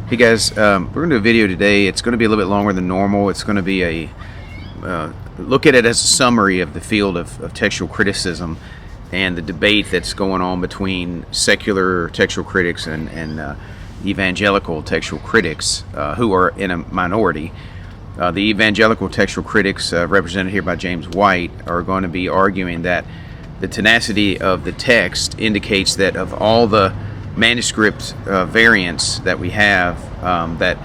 Hey guys, we're going to do a video today. It's going to be a little bit longer than normal. It's going to be a look at it as a summary of the field of textual criticism and the debate that's going on between secular textual critics and evangelical textual critics who are in a minority. The evangelical textual critics, represented here by James White, are going to be arguing that the tenacity of the text indicates that of all the manuscript variants that we have, that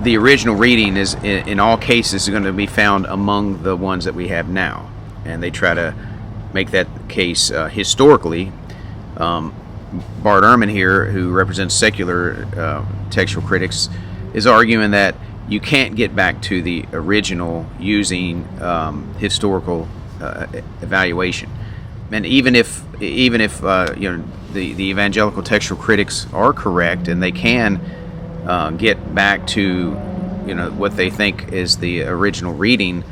the original reading is in all cases going to be found among the ones that we have now, and they try to make that case historically. Bart Ehrman here, who represents secular textual critics, is arguing that you can't get back to the original using historical evaluation. And even if the evangelical textual critics are correct and they can get back to what they think is the original reading,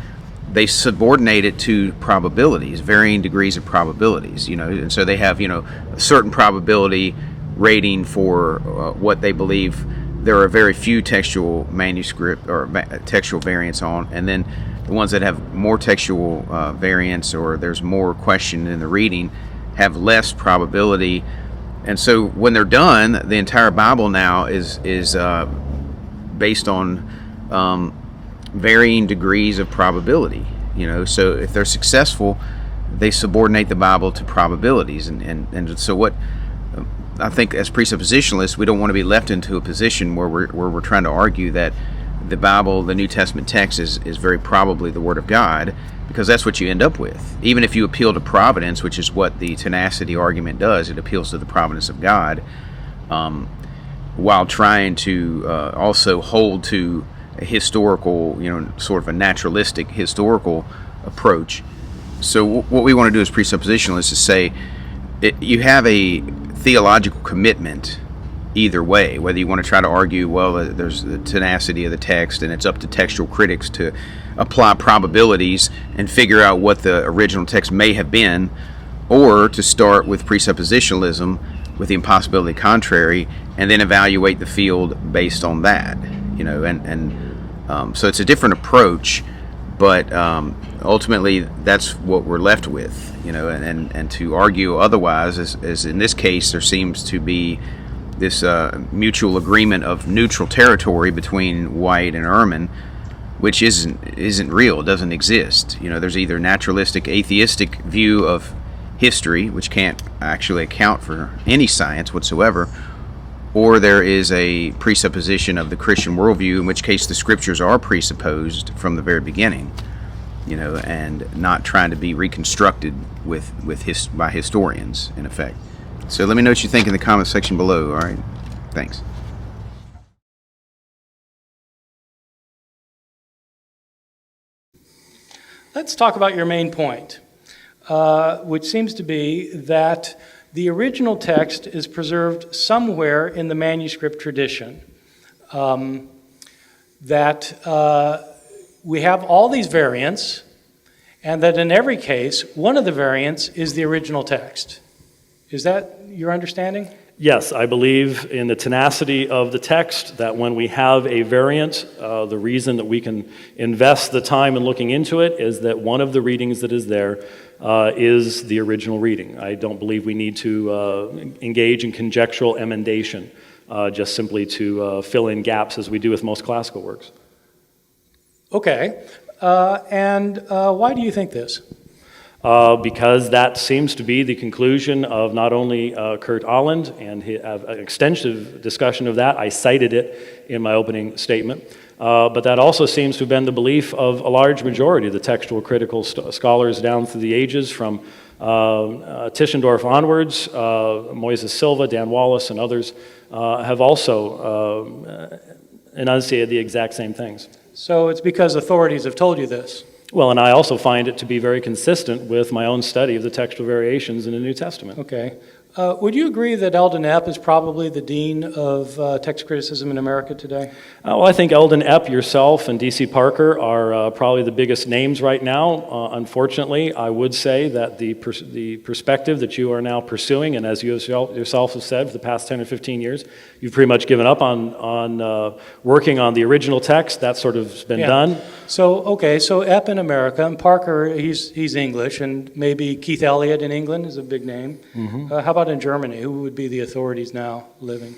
they subordinate it to probabilities, varying degrees of probabilities. And so they have a certain probability rating for what they believe there are very few textual manuscript or textual variants on, and then the ones that have more textual variants or there's more question in the reading have less probability. And so when they're done, the entire Bible now is based on varying degrees of probability. So if they're successful, they subordinate the Bible to probabilities. And so what I think as presuppositionalists, we don't want to be left into a position where we're trying to argue that the Bible, the New Testament text, is very probably the Word of God, because that's what you end up with. Even if you appeal to providence, which is what the tenacity argument does, it appeals to the providence of God, while trying to also hold to a historical, sort of a naturalistic historical approach. So what we want to do as presuppositionalists is say you have a theological commitment either way, whether you want to try to argue, well, there's the tenacity of the text and it's up to textual critics to apply probabilities and figure out what the original text may have been, or to start with presuppositionalism with the impossibility contrary and then evaluate the field based on that. So it's a different approach, but ultimately that's what we're left with. And to argue otherwise, as in this case, there seems to be this mutual agreement of neutral territory between White and Ehrman, which isn't real, doesn't exist. There's either naturalistic, atheistic view of history, which can't actually account for any science whatsoever, or there is a presupposition of the Christian worldview, in which case the scriptures are presupposed from the very beginning, and not trying to be reconstructed by historians, in effect. So let me know what you think in the comment section below, all right? Thanks. Let's talk about your main point, which seems to be that the original text is preserved somewhere in the manuscript tradition, that we have all these variants, and that in every case, one of the variants is the original text. Is that your understanding? Yes, I believe in the tenacity of the text, that when we have a variant, the reason that we can invest the time in looking into it is that one of the readings that is there is the original reading. I don't believe we need to engage in conjectural emendation, just simply to fill in gaps as we do with most classical works. Okay, and why do you think this? Because that seems to be the conclusion of not only Kurt Ahland, and an extensive discussion of that. I cited it in my opening statement. But that also seems to have been the belief of a large majority of the textual critical scholars down through the ages, from Tischendorf onwards. Moises Silva, Dan Wallace, and others have also enunciated the exact same things. So it's because authorities have told you this? Well, and I also find it to be very consistent with my own study of the textual variations in the New Testament. Okay. Would you agree that Eldon Epp is probably the dean of text criticism in America today? Well, I think Eldon Epp, yourself, and D.C. Parker are probably the biggest names right now. Unfortunately, I would say that the perspective that you are now pursuing, and as you yourself have said for the past 10 or 15 years, you've pretty much given up on working on the original text. That sort of has been done. So Epp in America, and Parker, he's English, and maybe Keith Elliott in England is a big name. Mm-hmm. How about in Germany? Who would be the authorities now living?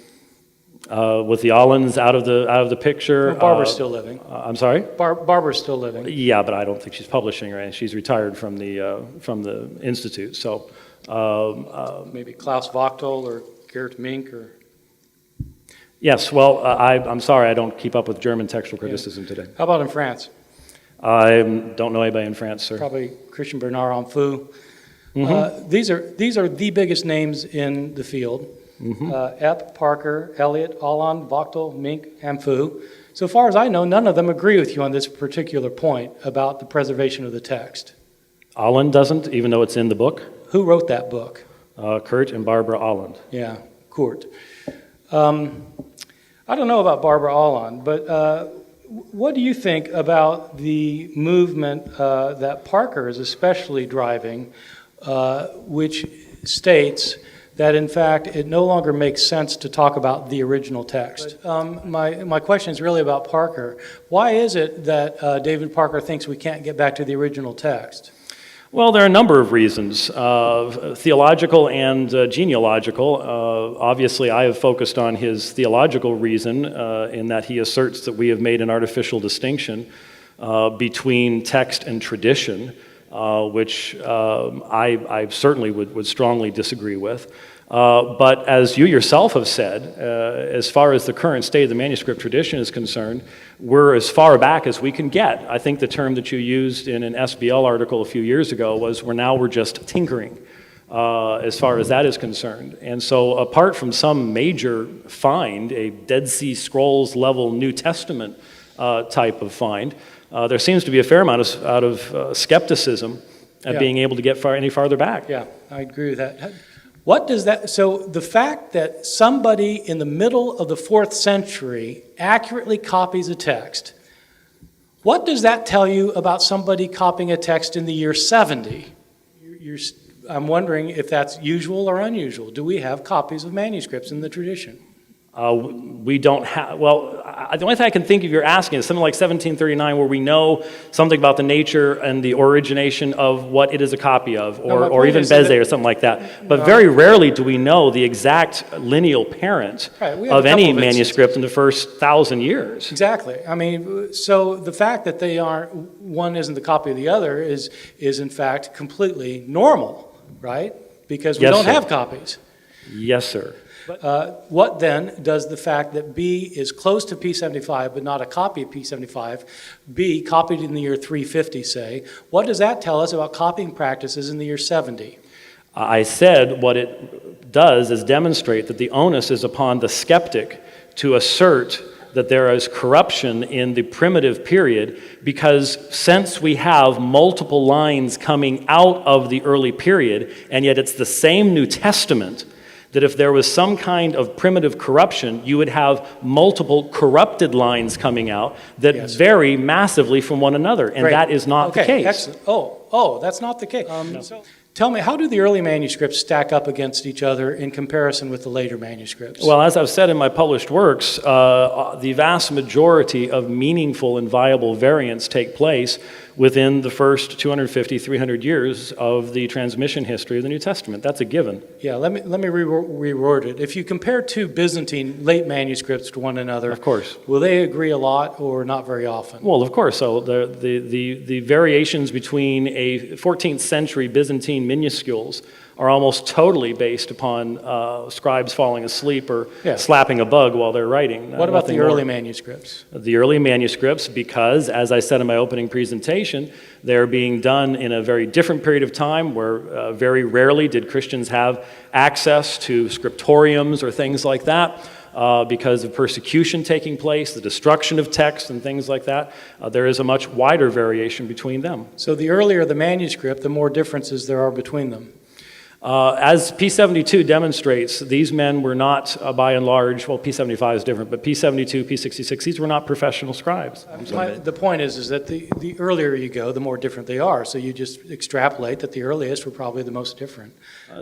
With the Allens out of the picture. Well, Barbara's still living. I'm sorry? Barbara's still living. Yeah, but I don't think she's publishing, right? She's retired from the institute. So Maybe Klaus Wachtel or Gerd Mink or. yes. Well, I'm sorry, I don't keep up with German textual criticism today. How about in France? I don't know anybody in France, sir. Probably Christian Bernard Amphoux. Mm-hmm. These are the biggest names in the field. Mm-hmm. Epp, Parker, Elliott, Alland, Wachtel, Mink, Amphoux. So far as I know, none of them agree with you on this particular point about the preservation of the text. Allen doesn't, even though it's in the book. Who wrote that book? Kurt and Barbara Allen. Yeah, Kurt. I don't know about Barbara Alland, but what do you think about the movement that Parker is especially driving, which states that in fact it no longer makes sense to talk about the original text? My question is really about Parker. Why is it that David Parker thinks we can't get back to the original text? Well, there are a number of reasons, theological and genealogical. Obviously, I have focused on his theological reason in that he asserts that we have made an artificial distinction between text and tradition, which I certainly would strongly disagree with. But as you yourself have said, as far as the current state of the manuscript tradition is concerned, we're as far back as we can get. I think the term that you used in an SBL article a few years ago was we're just tinkering as far as that is concerned. And so apart from some major find, a Dead Sea Scrolls level New Testament type of find, there seems to be a fair amount of skepticism at being able to get any farther back. Yeah, I agree with that. What does that, so the fact that somebody in the middle of the 4th century accurately copies a text, what does that tell you about somebody copying a text in the year 70? I'm wondering if that's usual or unusual. Do we have copies of manuscripts in the tradition? We don't have, well, the only thing I can think of you're asking is something like 1739 where we know something about the nature and the origination of what it is a copy of, or even Bézé or something like that. But very rarely do we know the exact lineal parent of any manuscript in the first 1,000 years. Exactly. I mean, so the fact that they aren't, one isn't the copy of the other is in fact completely normal, right? Because we don't have copies. Yes, sir. What then does the fact that B is close to P75 but not a copy of P75, B copied in the year 350 say, what does that tell us about copying practices in the year 70? I said what it does is demonstrate that the onus is upon the skeptic to assert that there is corruption in the primitive period, because since we have multiple lines coming out of the early period, and yet it's the same New Testament, that if there was some kind of primitive corruption, you would have multiple corrupted lines coming out that vary massively from one another, and that is not the case. Excellent. Oh, that's not the case. So tell me, how do the early manuscripts stack up against each other in comparison with the later manuscripts? Well, as I've said in my published works, the vast majority of meaningful and viable variants take place within the first 250, 300 years of the transmission history of the New Testament. That's a given. Yeah, let me reword it. If you compare two Byzantine late manuscripts to one another, of course, will they agree a lot or not very often? Well, of course. So the variations between a 14th century Byzantine minuscules are almost totally based upon scribes falling asleep or slapping a bug while they're writing. What about the early manuscripts? The early manuscripts, because, as I said in my opening presentation, they're being done in a very different period of time where very rarely did Christians have access to scriptoriums or things like that. Because of persecution taking place, the destruction of texts and things like that, there is a much wider variation between them. So the earlier the manuscript, the more differences there are between them. As P72 demonstrates, these men were not, by and large, well, P75 is different, but P72, P66, these were not professional scribes. The point is that the earlier you go, the more different they are. So you just extrapolate that the earliest were probably the most different.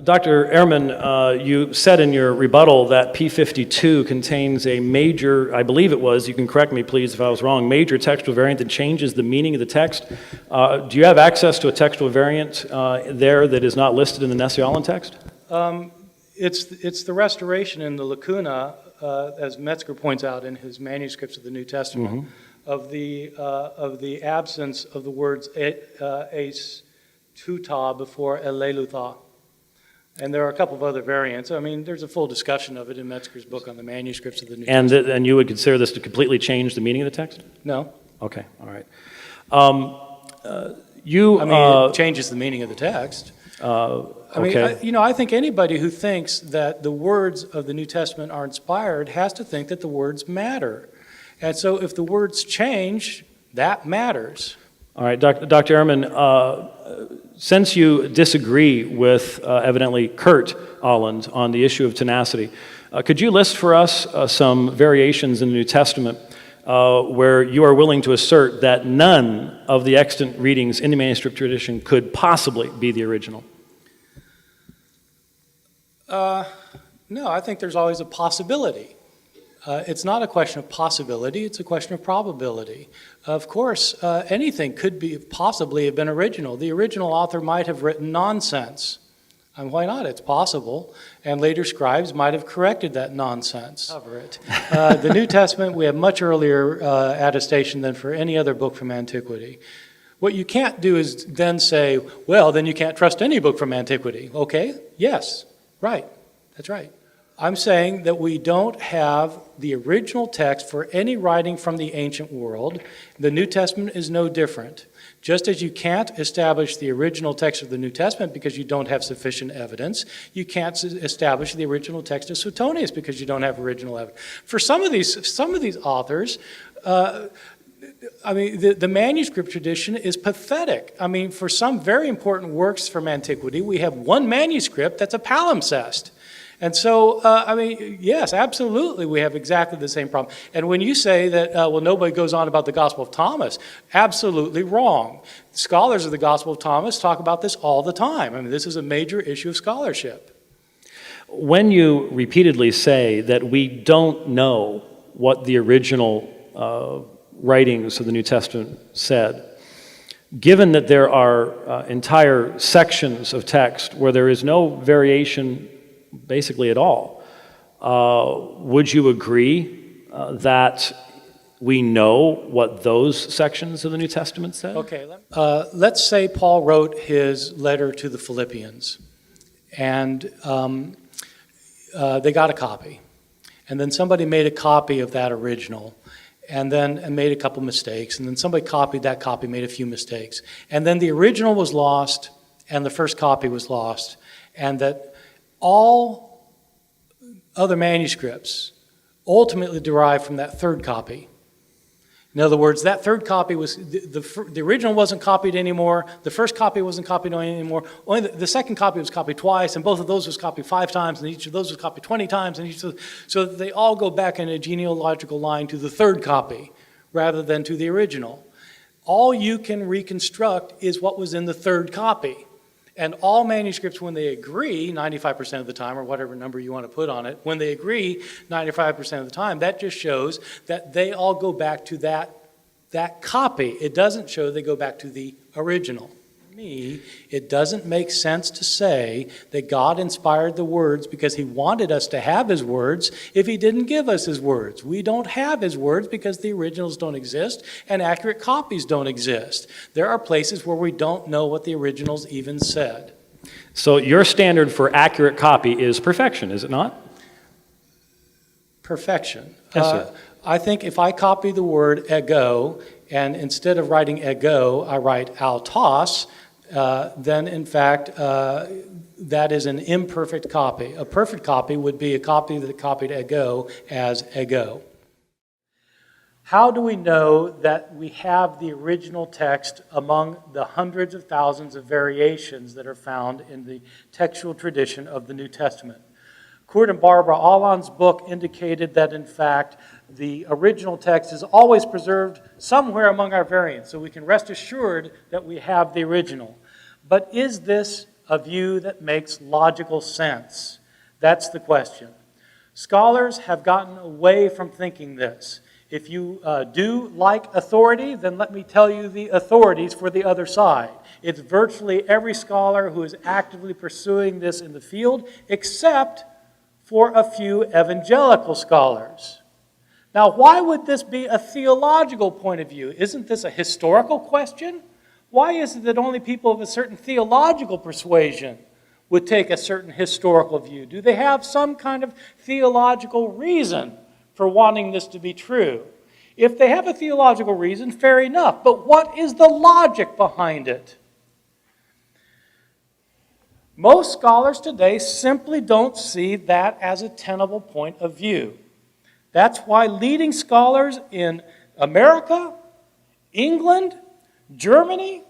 Dr. Ehrman, you said in your rebuttal that P52 contains a major, I believe it was, you can correct me please if I was wrong, major textual variant that changes the meaning of the text. Do you have access to a textual variant there that is not listed in the Nestle-Aland text? It's the restoration in the lacuna, as Metzger points out in his manuscripts of the New Testament, of the absence of the words eis tuta before elelutha. And there are a couple of other variants. I mean, there's a full discussion of it in Metzger's book on the manuscripts of the New Testament. And you would consider this to completely change the meaning of the text? No. Okay, all right. It changes the meaning of the text. Okay. I think anybody who thinks that the words of the New Testament are inspired has to think that the words matter. And so if the words change, that matters. All right, Dr. Ehrman, since you disagree with, evidently, Kurt Aland on the issue of tenacity, could you list for us some variations in the New Testament where you are willing to assert that none of the extant readings in the manuscript tradition could possibly be the original? No, I think there's always a possibility. It's not a question of possibility, it's a question of probability. Of course, anything could possibly have been original. The original author might have written nonsense. And why not? It's possible. And later scribes might have corrected that nonsense. Cover it. The New Testament, we have much earlier attestation than for any other book from antiquity. What you can't do is then say, well, then you can't trust any book from antiquity. Okay? Yes. Right. That's right. I'm saying that we don't have the original text for any writing from the ancient world. The New Testament is no different. Just as you can't establish the original text of the New Testament because you don't have sufficient evidence, you can't establish the original text of Suetonius because you don't have original evidence. For some of these authors, the manuscript tradition is pathetic. I mean, for some very important works from antiquity, we have one manuscript that's a palimpsest. And so, yes, absolutely, we have exactly the same problem. And when you say that, nobody goes on about the Gospel of Thomas, absolutely wrong. Scholars of the Gospel of Thomas talk about this all the time. I mean, this is a major issue of scholarship. When you repeatedly say that we don't know what the original writings of the New Testament said, given that there are entire sections of text where there is no variation basically at all, would you agree that we know what those sections of the New Testament said? Okay, let's say Paul wrote his letter to the Philippians, and they got a copy. And then somebody made a copy of that original, and made a couple mistakes, and then somebody copied that copy, made a few mistakes. And then the original was lost, and the first copy was lost, and that all other manuscripts ultimately derive from that third copy. In other words, that third copy was, the original wasn't copied anymore, the first copy wasn't copied anymore, only the second copy was copied twice, and both of those was copied 5 times, and each of those was copied 20 times, so that they all go back in a genealogical line to the third copy, rather than to the original. All you can reconstruct is what was in the third copy. And all manuscripts, when they agree 95% of the time, or whatever number you want to put on it, when they agree 95% of the time, that just shows that they all go back to that copy. It doesn't show they go back to the original. To me, it doesn't make sense to say that God inspired the words because he wanted us to have his words if he didn't give us his words. We don't have his words because the originals don't exist and accurate copies don't exist. There are places where we don't know what the originals even said. So your standard for accurate copy is perfection, is it not? Perfection. Yes, sir. I think if I copy the word ego, and instead of writing ego, I write autos, then in fact, that is an imperfect copy. A perfect copy would be a copy that copied ego as ego. how do we know that we have the original text among the hundreds of thousands of variations that are found in the textual tradition of the New Testament? Kurt and Barbara Allen's book indicated that, in fact, the original text is always preserved somewhere among our variants, so we can rest assured that we have the original. But is this a view that makes logical sense? That's the question. Scholars have gotten away from thinking this. If you do like authority, then let me tell you the authorities for the other side. It's virtually every scholar who is actively pursuing this in the field, except for a few evangelical scholars. Now, why would this be a theological point of view? Isn't this a historical question? Why is it that only people of a certain theological persuasion would take a certain historical view? Do they have some kind of theological reason for wanting this to be true? If they have a theological reason, fair enough. But what is the logic behind it? Most scholars today simply don't see that as a tenable point of view. That's why leading scholars in America, England, Germany,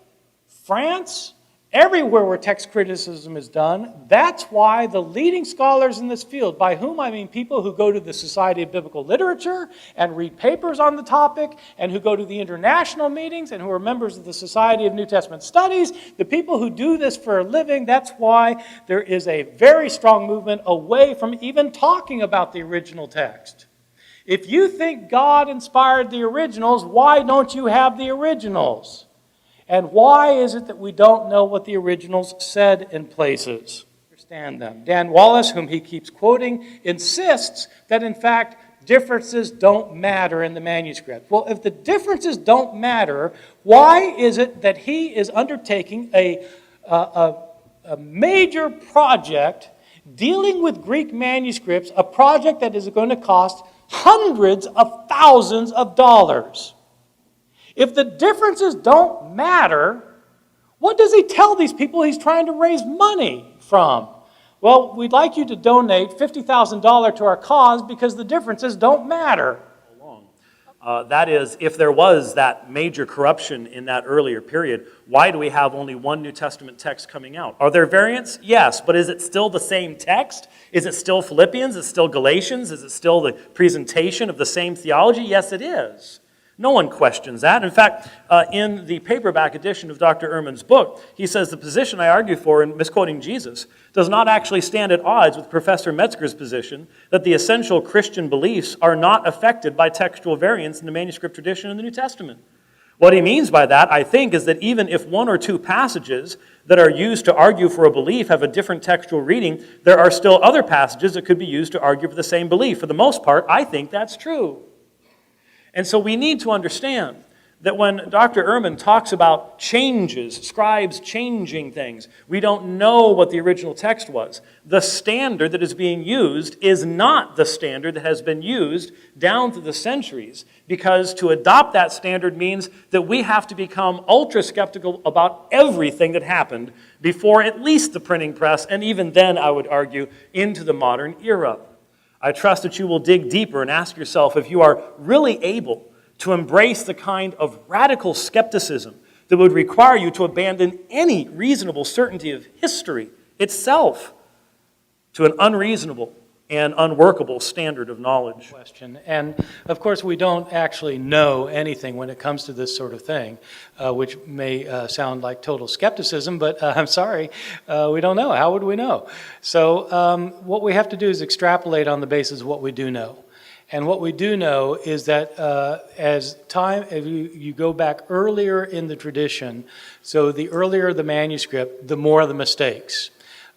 France, everywhere where text criticism is done, that's why the leading scholars in this field, by whom I mean people who go to the Society of Biblical Literature and read papers on the topic, and who go to the international meetings, and who are members of the Society of New Testament Studies, the people who do this for a living, that's why there is a very strong movement away from even talking about the original text. If you think God inspired the originals, why don't you have the originals? And why is it that we don't know what the originals said in places? Understand them. Dan Wallace, whom he keeps quoting, insists that in fact differences don't matter in the manuscript. Well, if the differences don't matter, why is it that he is undertaking a major project dealing with Greek manuscripts, a project that is going to cost hundreds of thousands of dollars? If the differences don't matter, what does he tell these people he's trying to raise money from? Well, we'd like you to donate $50,000 to our cause because the differences don't matter. That is, if there was that major corruption in that earlier period, why do we have only one New Testament text coming out? Are there variants? Yes, but is it still the same text? Is it still Philippians? Is it still Galatians? Is it still the presentation of the same theology? Yes, it is. No one questions that. In fact, in the paperback edition of Dr. Ehrman's book, he says the position I argue for in misquoting Jesus does not actually stand at odds with Professor Metzger's position that the essential Christian beliefs are not affected by textual variants in the manuscript tradition in the New Testament. What he means by that, I think, is that even if one or two passages that are used to argue for a belief have a different textual reading, there are still other passages that could be used to argue for the same belief. For the most part, I think that's true. And so we need to understand that when Dr. Ehrman talks about changes, scribes changing things, we don't know what the original text was. The standard that is being used is not the standard that has been used down through the centuries, because to adopt that standard means that we have to become ultra-skeptical about everything that happened before at least the printing press, and even then, I would argue, into the modern era. I trust that you will dig deeper and ask yourself if you are really able to embrace the kind of radical skepticism that would require you to abandon any reasonable certainty of history itself to an unreasonable and unworkable standard of knowledge. Question. And of course, we don't actually know anything when it comes to this sort of thing, which may sound like total skepticism, but I'm sorry, we don't know. How would we know? So what we have to do is extrapolate on the basis of what we do know. And what we do know is that as you go back earlier in the tradition, so the earlier the manuscript, the more the mistakes.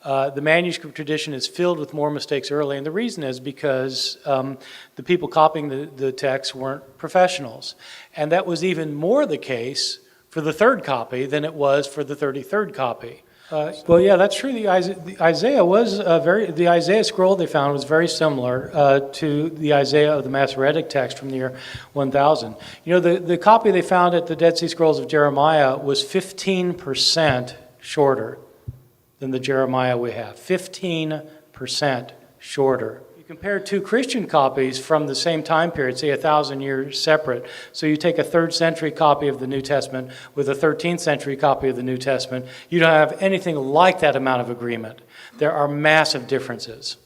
The manuscript tradition is filled with more mistakes early, and the reason is because the people copying the text weren't professionals. And that was even more the case for the third copy than it was for the 33rd copy. Well, yeah, that's true. The Isaiah scroll they found was very similar to the Isaiah of the Masoretic text from the year 1000. You know, the copy they found at the Dead Sea Scrolls of Jeremiah was 15% shorter than the Jeremiah we have. 15% shorter. You compare two Christian copies from the same time period, say 1,000 years separate. So you take a 3rd century copy of the New Testament with a 13th century copy of the New Testament, you don't have anything like that amount of agreement. There are massive differences.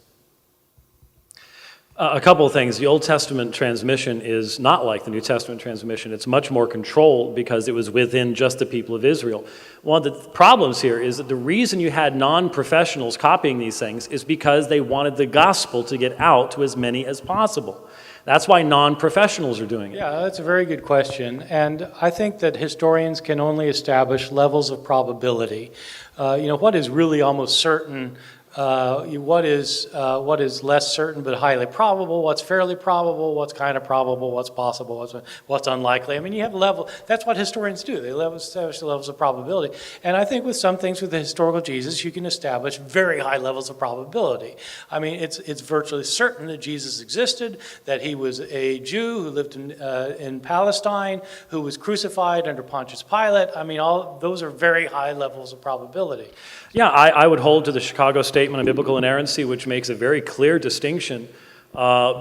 A couple of things. The Old Testament transmission is not like the New Testament transmission. It's much more controlled because it was within just the people of Israel. One of the problems here is that the reason you had non-professionals copying these things is because they wanted the gospel to get out to as many as possible. That's why non-professionals are doing it. Yeah, that's a very good question. And I think that historians can only establish levels of probability. What is really almost certain, what is less certain but highly probable, what's fairly probable, what's kind of probable, what's possible, what's unlikely. I mean, you have level. That's what historians do. They establish the levels of probability. And I think with some things with the historical Jesus, you can establish very high levels of probability. I mean, it's virtually certain that Jesus existed, that he was a Jew who lived in Palestine, who was crucified under Pontius Pilate. I mean, all those are very high levels of probability. Yeah, I would hold to the Chicago Statement on Biblical Inerrancy, which makes a very clear distinction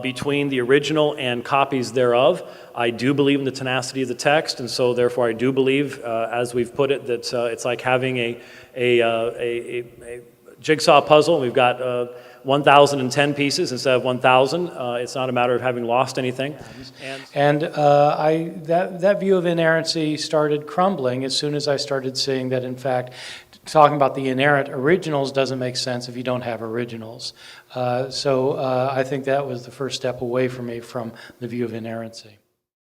between the original and copies thereof. I do believe in the tenacity of the text, and so therefore I do believe, as we've put it, that it's like having a jigsaw puzzle. We've got 1,010 pieces instead of 1,000. It's not a matter of having lost anything. And that view of inerrancy started crumbling as soon as I started seeing that, in fact, talking about the inerrant originals doesn't make sense if you don't have originals. So I think that was the first step away for me from the view of inerrancy.